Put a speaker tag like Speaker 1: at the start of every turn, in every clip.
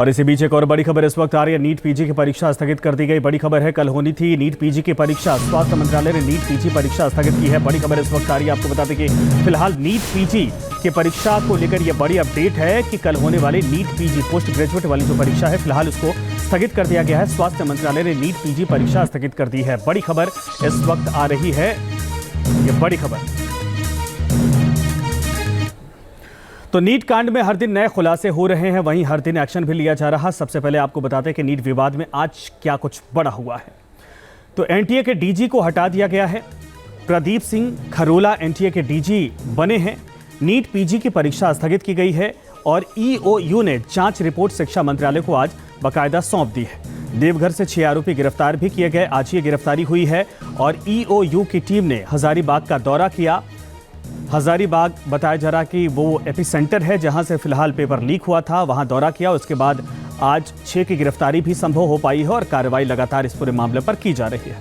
Speaker 1: और इसी बीच एक और बड़ी खबर इस वक्त आ रही है। नीट पीजी की परीक्षा स्थगित कर दी गई। बड़ी खबर है, कल होनी थी नीट पीजी की परीक्षा। स्वास्थ्य मंत्रालय ने नीट पीजी परीक्षा स्थगित की है। बड़ी खबर इस वक्त आ रही है। आपको बता दें कि फिलहाल नीट पीजी की परीक्षा को लेकर यह बड़ी अपडेट है कि कल होने वाली नीट पीजी पोस्ट ग्रेजुएट वाली जो परीक्षा है, फिलहाल उसको स्थगित कर दिया गया है। स्वास्थ्य मंत्रालय ने नीट पीजी परीक्षा स्थगित कर दी है। बड़ी खबर इस वक्त आ रही है, ये बड़ी खबर। तो नीट कांड में हर दिन नए खुलासे हो रहे हैं, वहीं हर दिन एक्शन भी लिया जा रहा। सबसे पहले आपको बताते हैं कि नीट विवाद में आज क्या कुछ बड़ा हुआ है। तो एनटीए के डीजी को हटा दिया गया है। प्रदीप सिंह खरोला एनटीए के डीजी बने हैं। नीट पीजी की परीक्षा स्थगित की गई है और ईओयू ने जांच रिपोर्ट शिक्षा मंत्रालय को आज बाकायदा सौंप दी है। देवघर से 6 आरोपी गिरफ्तार भी किए गए। आज ये गिरफ्तारी हुई है और ईओयू की टीम ने हजारीबाग का दौरा किया। हजारीबाग बताया जा रहा कि वो एपी सेंटर है जहां से फिलहाल पेपर लीक हुआ था, वहां दौरा किया। उसके बाद आज 6 की गिरफ्तारी भी संभव हो पाई है और कार्रवाई लगातार इस पूरे मामले पर की जा रही है।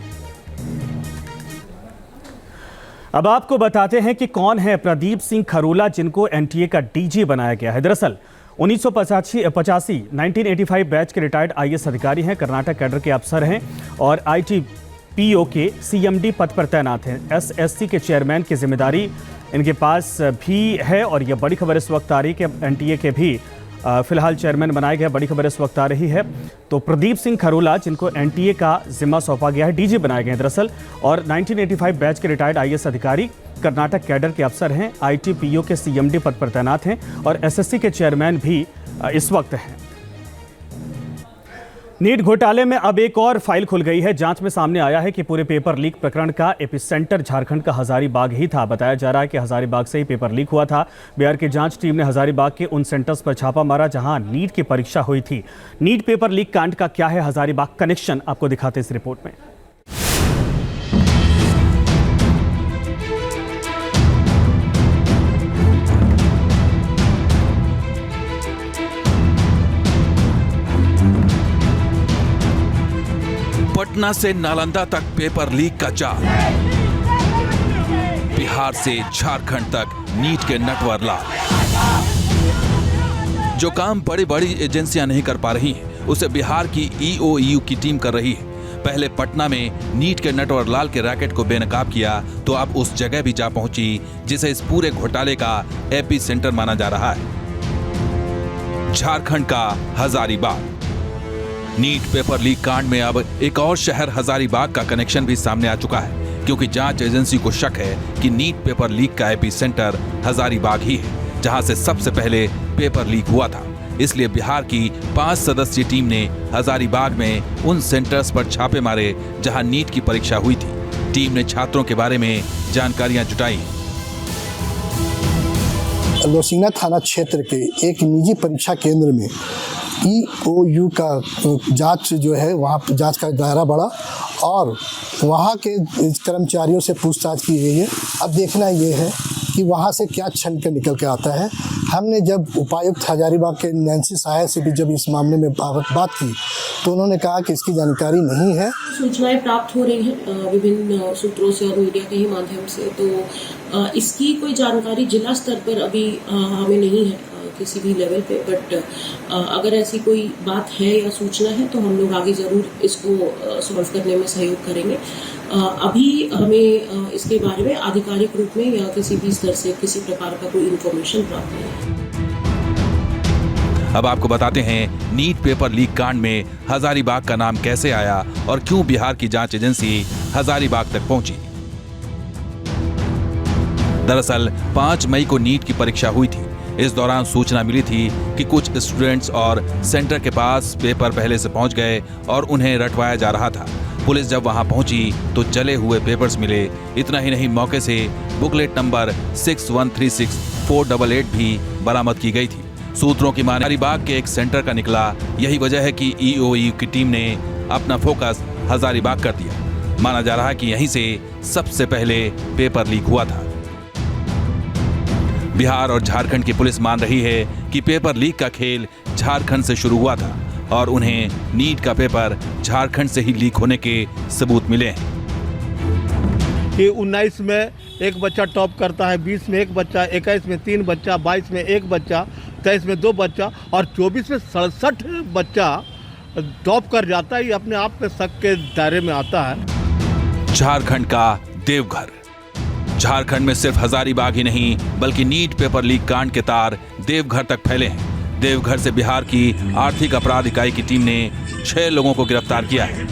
Speaker 1: अब आपको बताते हैं कि कौन है प्रदीप सिंह खरोला, जिनको एनटीए का डीजी बनाया गया है। दरअसल 1985 बैच के रिटायर्ड आईएएस अधिकारी हैं, कर्नाटक कैडर के अफसर हैं और आईटीपीओ के सीएमडी पद पर तैनात हैं। एसएससी के चेयरमैन की जिम्मेदारी इनके पास भी है और यह बड़ी खबर इस वक्त आ रही है कि एनटीए के भी फिलहाल चेयरमैन बनाए गए। बड़ी खबर इस वक्त आ रही है। तो प्रदीप सिंह खरोला, जिनको एनटीए का जिम्मा सौंपा गया है, डीजी बनाए गए हैं दरअसल, और 1985 बैच के रिटायर्ड आईएएस अधिकारी, कर्नाटक कैडर के अफसर हैं, आईटीपीओ के सीएमडी पद पर तैनात हैं और एसएससी के चेयरमैन भी इस वक्त हैं। नीट घोटाले में अब एक और फाइल खुल गई है। जांच में सामने आया है कि पूरे पेपर लीक प्रकरण का एपिसेंटर झारखंड का हजारीबाग ही था। बताया जा रहा है कि हजारीबाग से ही पेपर लीक हुआ था। बिहार की जांच टीम ने हजारीबाग के उन सेंटर्स पर छापा मारा जहां नीट की परीक्षा हुई थी। नीट पेपर लीक कांड का क्या है हजारीबाग कनेक्शन, आपको दिखाते इस रिपोर्ट में।
Speaker 2: पटना से नालंदा तक पेपर लीक का जाल, बिहार से झारखंड तक नीट के नटवर लाल। जो काम बड़ी बड़ी एजेंसियां नहीं कर पा रही हैं, उसे बिहार की ईओयू की टीम कर रही है। पहले पटना में नीट के नटवर लाल के रैकेट को बेनकाब किया तो अब उस जगह भी जा पहुंची जिसे इस पूरे घोटाले का एपी सेंटर माना जा रहा है, झारखंड का हजारीबाग। नीट पेपर लीक कांड में अब एक और शहर हजारीबाग का कनेक्शन भी सामने आ चुका है, क्योंकि जांच एजेंसी को शक है कि नीट पेपर लीक का एपी सेंटर हजारीबाग ही है, जहां से सबसे पहले पेपर लीक हुआ था। इसलिए बिहार की 5 सदस्यीय टीम ने हजारीबाग में उन सेंटर्स पर छापे मारे जहां नीट की परीक्षा हुई थी। टीम ने छात्रों के बारे में जानकारियां जुटाई।
Speaker 3: लोसिंगा थाना क्षेत्र के एक निजी परीक्षा केंद्र में ईओयू का जांच जो है, वहाँ जांच का दायरा बढ़ा और वहाँ के कर्मचारियों से पूछताछ की गई है। अब देखना ये है कि वहाँ से क्या छन के निकल के आता है। हमने जब उपायुक्त हजारीबाग के नैन्सी सहाय से भी जब इस मामले में बात की तो उन्होंने कहा कि इसकी जानकारी नहीं है।
Speaker 4: सूचनाएं प्राप्त हो रही हैं विभिन्न सूत्रों से और मीडिया के ही माध्यम से, तो इसकी कोई जानकारी जिला स्तर पर अभी हमें नहीं है किसी भी लेवल पे, बट अगर ऐसी कोई बात है या सूचना है तो हम लोग आगे जरूर इसको सॉल्व करने में सहयोग करेंगे। अभी हमें इसके बारे में आधिकारिक रूप में या किसी भी स्तर से किसी प्रकार का कोई इन्फॉर्मेशन प्राप्त नहीं है।
Speaker 2: अब आपको बताते हैं नीट पेपर लीक कांड में हजारीबाग का नाम कैसे आया और क्यों बिहार की जांच एजेंसी हजारीबाग तक पहुंची। दरअसल 5 मई को नीट की परीक्षा हुई थी। इस दौरान सूचना मिली थी कि कुछ स्टूडेंट्स और सेंटर के पास पेपर पहले से पहुंच गए और उन्हें रटवाया जा रहा था। पुलिस जब वहां पहुंची तो जले हुए पेपर्स मिले। इतना ही नहीं, मौके से बुकलेट नंबर 6136488 भी बरामद की गई थी। सूत्रों की माने हजारीबाग के एक सेंटर का निकला। यही वजह है कि ईओयू की टीम ने अपना फोकस हजारीबाग कर दिया। माना जा रहा है कि यहीं से सबसे पहले पेपर लीक हुआ था। बिहार और झारखंड की पुलिस मान रही है कि पेपर लीक का खेल झारखंड से शुरू हुआ था और उन्हें नीट का पेपर झारखंड से ही लीक होने के सबूत मिले हैं।
Speaker 5: कि 19 में एक बच्चा टॉप करता है, 20 में एक बच्चा, 21 में 3 बच्चा, 22 में एक बच्चा, 23 में 2 बच्चा और 24 में 67 बच्चा टॉप कर जाता है। ये अपने आप में शक के दायरे में आता है।
Speaker 2: झारखंड का देवघर। झारखंड में सिर्फ हजारीबाग ही नहीं बल्कि नीट पेपर लीक कांड के तार देवघर तक फैले हैं। देवघर से बिहार की आर्थिक अपराध इकाई की टीम ने 6 लोगों को गिरफ्तार किया है।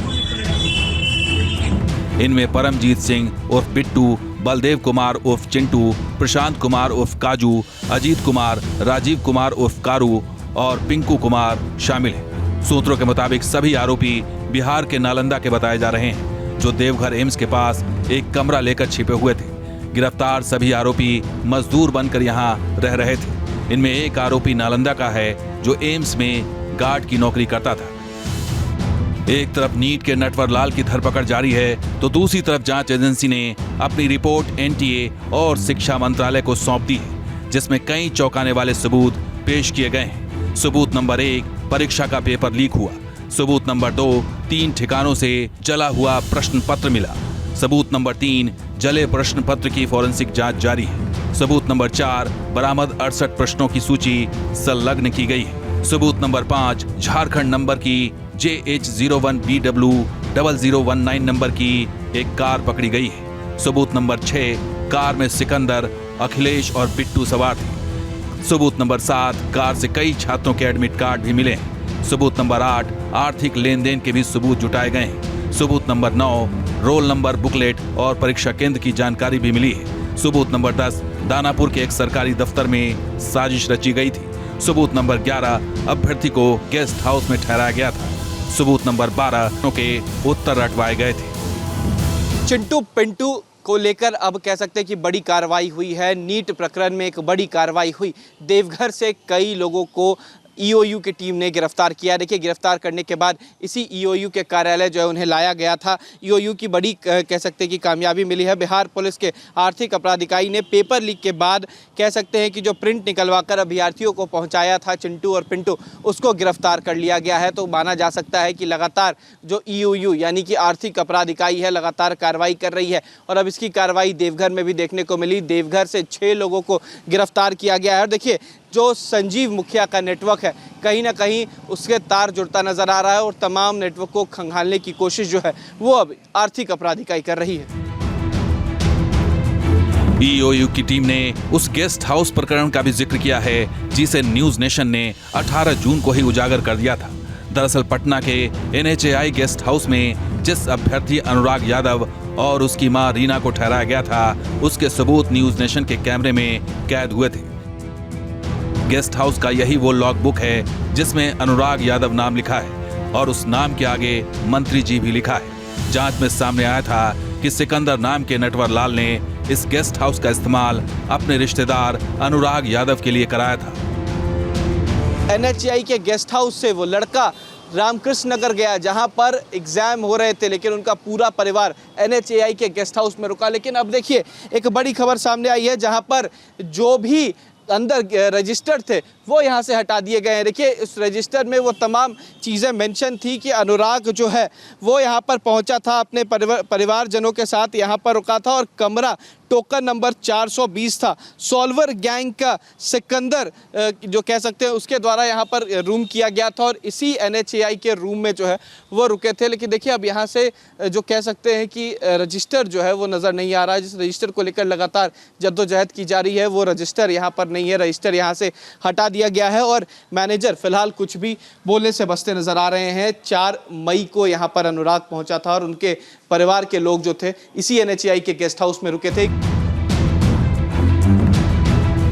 Speaker 2: इनमें परमजीत सिंह उर्फ बिट्टू, बलदेव कुमार उर्फ चिंटू, प्रशांत कुमार उर्फ काजू, अजीत कुमार, राजीव कुमार उर्फ कारू और पिंकू कुमार शामिल हैं। सूत्रों के मुताबिक सभी आरोपी बिहार के नालंदा के बताए जा रहे हैं, जो देवघर एम्स के पास एक कमरा लेकर छिपे हुए थे। गिरफ्तार सभी आरोपी मजदूर बनकर यहाँ रह रहे थे। इनमें एक आरोपी नालंदा का है, जो एम्स में गार्ड की नौकरी करता था। एक तरफ नीट के नटवर लाल की धरपकड़ जारी है, तो दूसरी तरफ जांच एजेंसी ने अपनी रिपोर्ट एनटीए और शिक्षा मंत्रालय को सौंप दी है, जिसमें कई चौंकाने वाले सबूत पेश किए गए हैं। सबूत नंबर 1, परीक्षा का पेपर लीक हुआ। सबूत नंबर 2, 3 ठिकानों से जला हुआ प्रश्न पत्र मिला। सबूत नंबर 3, जले प्रश्न पत्र की फॉरेंसिक जांच जारी है। सबूत नंबर 4, बरामद 68 प्रश्नों की सूची संलग्न की गई है। सबूत नंबर 5, झारखंड नंबर की JH01BW0019 नंबर की एक कार पकड़ी गई है। सबूत नंबर 6, कार में सिकंदर, अखिलेश और बिट्टू सवार थे। सबूत नंबर 7, कार से कई छात्रों के एडमिट कार्ड भी मिले हैं। सबूत नंबर 8, आर्थिक लेन देन के भी सबूत जुटाए गए हैं। सबूत नंबर 9, रोल नंबर, बुकलेट और परीक्षा केंद्र की जानकारी भी मिली है। सबूत नंबर 10, दानापुर के एक सरकारी दफ्तर में साजिश रची गई थी। सबूत नंबर 11, अभ्यर्थी को गेस्ट हाउस में ठहराया गया था। सबूत नंबर 12 के उत्तर रटवाए गए थे।
Speaker 6: चिंटू पिंटू को लेकर अब कह सकते हैं कि बड़ी कार्रवाई हुई है। नीट प्रकरण में एक बड़ी कार्रवाई हुई। देवघर से कई लोगों को ईओयू की टीम ने गिरफ्तार किया। देखिए, गिरफ्तार करने के बाद इसी ईओयू के कार्यालय जो है उन्हें लाया गया था। ईओयू की बड़ी कह सकते हैं कि कामयाबी मिली है। बिहार पुलिस के आर्थिक अपराध इकाई ने पेपर लीक के बाद कह सकते हैं कि जो प्रिंट निकलवाकर अभ्यर्थियों को पहुंचाया था चिंटू और पिंटू, उसको गिरफ्तार कर लिया गया है। तो माना जा सकता है कि लगातार जो ईओयू यानी कि आर्थिक अपराध इकाई है, लगातार कार्रवाई कर रही है। और अब इसकी कार्रवाई देवघर में भी देखने को मिली। देवघर से 6 लोगों को गिरफ्तार किया गया है। और देखिए, जो संजीव मुखिया का नेटवर्क है, कहीं ना कहीं उसके तार जुड़ता नजर आ रहा है और तमाम नेटवर्क को खंगालने की कोशिश जो है वो अब आर्थिक अपराध इकाई कर रही है।
Speaker 2: ईओयू की टीम ने उस गेस्ट हाउस प्रकरण का भी जिक्र किया है, जिसे न्यूज नेशन ने 18 जून को ही उजागर कर दिया था। दरअसल पटना के NHAI गेस्ट हाउस में जिस अभ्यर्थी अनुराग यादव और उसकी मां रीना को ठहराया गया था, उसके सबूत न्यूज नेशन के कैमरे में कैद हुए थे। गेस्ट हाउस का यही वो लॉग बुक है जिसमें अनुराग यादव नाम लिखा है और उस नाम के आगे मंत्री जी भी लिखा है। जांच में सामने आया था कि सिकंदर नाम के नटवर लाल ने इस गेस्ट हाउस का इस्तेमाल अपने रिश्तेदार अनुराग यादव के लिए कराया था।
Speaker 6: NHAI के गेस्ट हाउस से वो लड़का रामकृष्ण नगर गया, जहां पर एग्जाम हो रहे थे, लेकिन उनका पूरा परिवार NHAI के गेस्ट हाउस में रुका। लेकिन अब देखिए, एक बड़ी खबर सामने आई है, जहां पर जो भी अंदर रजिस्टर थे वो यहाँ से हटा दिए गए हैं। देखिए, इस रजिस्टर में वो तमाम चीज़ें मेंशन थी कि अनुराग जो है वो यहाँ पर पहुँचा था, अपने परिवारजनों के साथ यहाँ पर रुका था और कमरा टोकन नंबर 420 था। सॉल्वर गैंग का सिकंदर जो कह सकते हैं उसके द्वारा यहाँ पर रूम किया गया था और इसी NHAI के रूम में जो है वो रुके थे। लेकिन देखिए, अब यहाँ से जो कह सकते हैं कि रजिस्टर जो है वो नज़र नहीं आ रहा है। जिस रजिस्टर को लेकर लगातार जद्दोजहद की जा रही है, वो रजिस्टर यहाँ पर नहीं है। रजिस्टर यहाँ से हटा दिया गया है और मैनेजर फिलहाल कुछ भी बोलने से बचते नजर आ रहे हैं। 4 मई को यहाँ पर अनुराग पहुंचा था और उनके परिवार के लोग जो थे इसी NHAI के गेस्ट हाउस में रुके थे।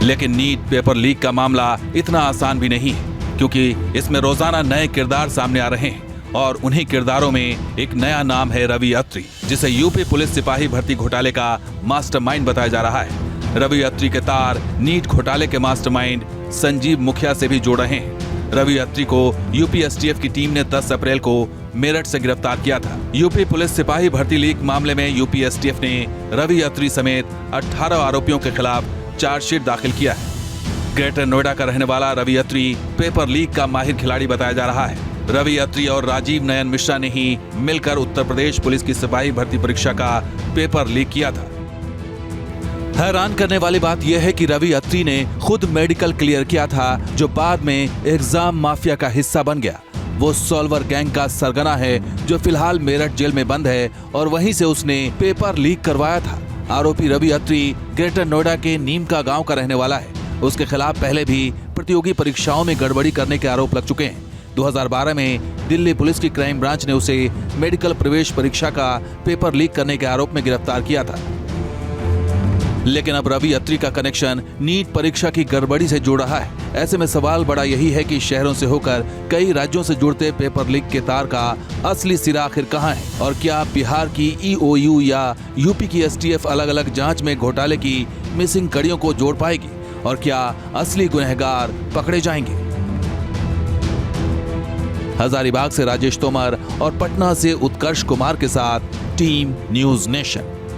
Speaker 2: लेकिन नीट पेपर लीक का मामला इतना आसान भी नहीं है, क्योंकि इसमें रोजाना नए किरदार सामने आ रहे हैं और उन्हीं किरदारों में एक नया नाम है रवि अत्री, जिसे यूपी पुलिस सिपाही भर्ती घोटाले का मास्टरमाइंड बताया जा रहा है। रवि अत्री के तार नीट घोटाले के मास्टरमाइंड संजीव मुखिया से भी जोड़ रहे हैं। रवि अत्री को यूपी STF की टीम ने 10 अप्रैल को मेरठ से गिरफ्तार किया था। यूपी पुलिस सिपाही भर्ती लीक मामले में यूपी STF ने रवि अत्री समेत 18 आरोपियों के खिलाफ चार्जशीट दाखिल किया है। ग्रेटर नोएडा का रहने वाला रवि अत्री पेपर लीक का माहिर खिलाड़ी बताया जा रहा है। रवि अत्री और राजीव नयन मिश्रा ने ही मिलकर उत्तर प्रदेश पुलिस की सिपाही भर्ती परीक्षा का पेपर लीक किया था। हैरान करने वाली बात यह है कि रवि अत्री ने खुद मेडिकल क्लियर किया था, जो बाद में एग्जाम माफिया का हिस्सा बन गया। वो सॉल्वर गैंग का सरगना है जो फिलहाल मेरठ जेल में बंद है और वहीं से उसने पेपर लीक करवाया था। आरोपी रवि अत्री ग्रेटर नोएडा के नीम का गांव का रहने वाला है। उसके खिलाफ पहले भी प्रतियोगी परीक्षाओं में गड़बड़ी करने के आरोप लग चुके हैं। 2012 में दिल्ली पुलिस की क्राइम ब्रांच ने उसे मेडिकल प्रवेश परीक्षा का पेपर लीक करने के आरोप में गिरफ्तार किया था। लेकिन अब रवि अत्री का कनेक्शन नीट परीक्षा की गड़बड़ी से जुड़ रहा है। ऐसे में सवाल बड़ा यही है कि शहरों से होकर कई राज्यों से जुड़ते पेपर लीक के तार का असली सिरा आखिर कहां है, और क्या बिहार की EOU या यूपी की STF अलग अलग जांच में घोटाले की मिसिंग कड़ियों को जोड़ पाएगी, और क्या असली गुनहगार पकड़े जाएंगे। हजारीबाग से राजेश तोमर और पटना से उत्कर्ष कुमार के साथ टीम न्यूज़ नेशन।